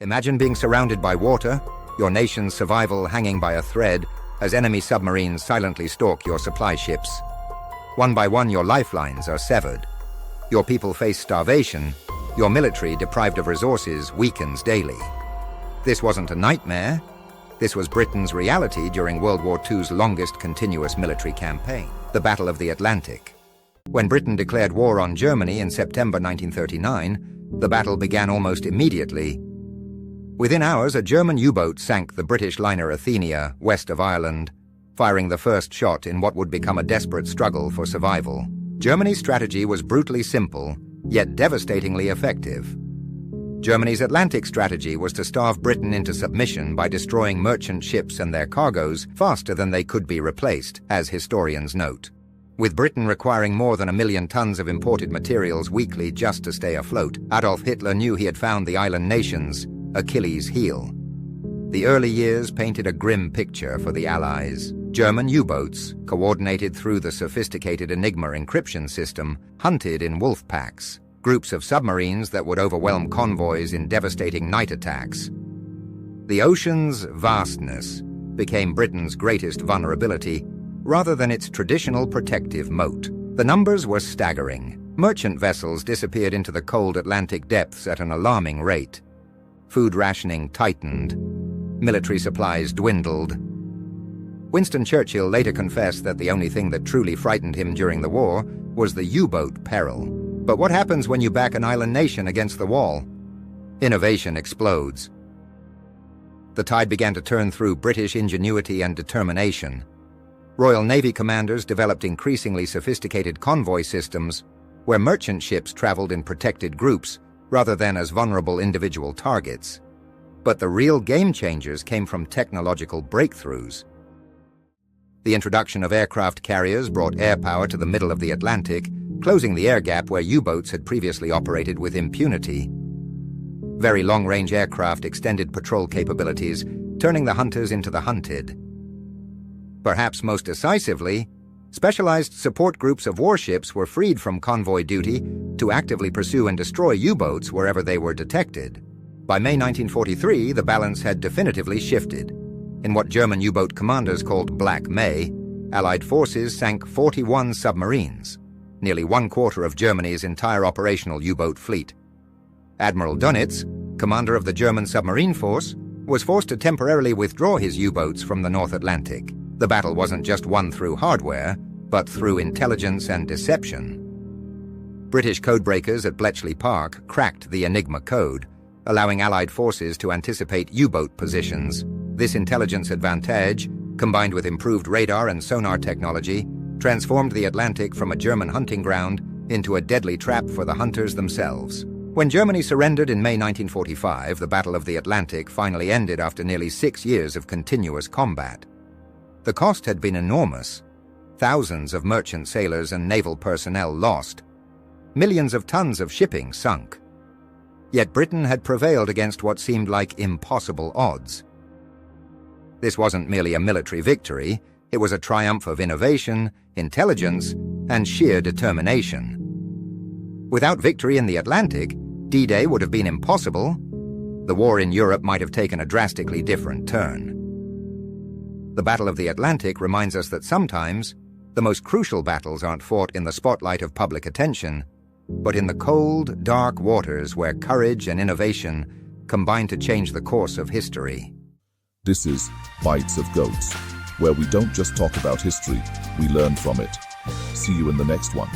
Imagine being surrounded by water, your nation's survival hanging by a thread as enemy submarines silently stalk your supply ships. One by one, your lifelines are severed. Your people face starvation. Your military, deprived of resources, weakens daily. This wasn't a nightmare. This was Britain's reality during World War II's longest continuous military campaign, the Battle of the Atlantic. When Britain declared war on Germany in September 1939, the battle began almost immediately. Within hours, a German U-boat sank the British liner Athenia west of Ireland, firing the first shot in what would become a desperate struggle for survival. Germany's strategy was brutally simple, yet devastatingly effective. Germany's Atlantic strategy was to starve Britain into submission by destroying merchant ships and their cargoes faster than they could be replaced, as historians note. With Britain requiring more than 1 million tons of imported materials weekly just to stay afloat, Adolf Hitler knew he had found the island nations' Achilles' heel. The early years painted a grim picture for the Allies. German U-boats, coordinated through the sophisticated Enigma encryption system, hunted in wolf packs, groups of submarines that would overwhelm convoys in devastating night attacks. The ocean's vastness became Britain's greatest vulnerability, rather than its traditional protective moat. The numbers were staggering. Merchant vessels disappeared into the cold Atlantic depths at an alarming rate. Food rationing tightened. Military supplies dwindled. Winston Churchill later confessed that the only thing that truly frightened him during the war was the U-boat peril. But what happens when you back an island nation against the wall? Innovation explodes. The tide began to turn through British ingenuity and determination. Royal Navy commanders developed increasingly sophisticated convoy systems where merchant ships traveled in protected groups rather than as vulnerable individual targets. But the real game changers came from technological breakthroughs. The introduction of aircraft carriers brought air power to the middle of the Atlantic, closing the air gap where U-boats had previously operated with impunity. Very long-range aircraft extended patrol capabilities, turning the hunters into the hunted. Perhaps most decisively, specialized support groups of warships were freed from convoy duty to actively pursue and destroy U-boats wherever they were detected. By May 1943, the balance had definitively shifted. In what German U-boat commanders called Black May, Allied forces sank 41 submarines, nearly 1/4 of Germany's entire operational U-boat fleet. Admiral Dönitz, commander of the German submarine force, was forced to temporarily withdraw his U-boats from the North Atlantic. The battle wasn't just won through hardware, but through intelligence and deception. British codebreakers at Bletchley Park cracked the Enigma code, allowing Allied forces to anticipate U-boat positions. This intelligence advantage, combined with improved radar and sonar technology, transformed the Atlantic from a German hunting ground into a deadly trap for the hunters themselves. When Germany surrendered in May 1945, the Battle of the Atlantic finally ended after nearly 6 years of continuous combat. The cost had been enormous. Thousands of merchant sailors and naval personnel lost. Millions of tons of shipping sunk. Yet Britain had prevailed against what seemed like impossible odds. This wasn't merely a military victory, it was a triumph of innovation, intelligence, and sheer determination. Without victory in the Atlantic, D-Day would have been impossible. The war in Europe might have taken a drastically different turn. The Battle of the Atlantic reminds us that sometimes the most crucial battles aren't fought in the spotlight of public attention, but in the cold, dark waters where courage and innovation combine to change the course of history. This is Bytes of Goats, where we don't just talk about history, we learn from it. See you in the next one.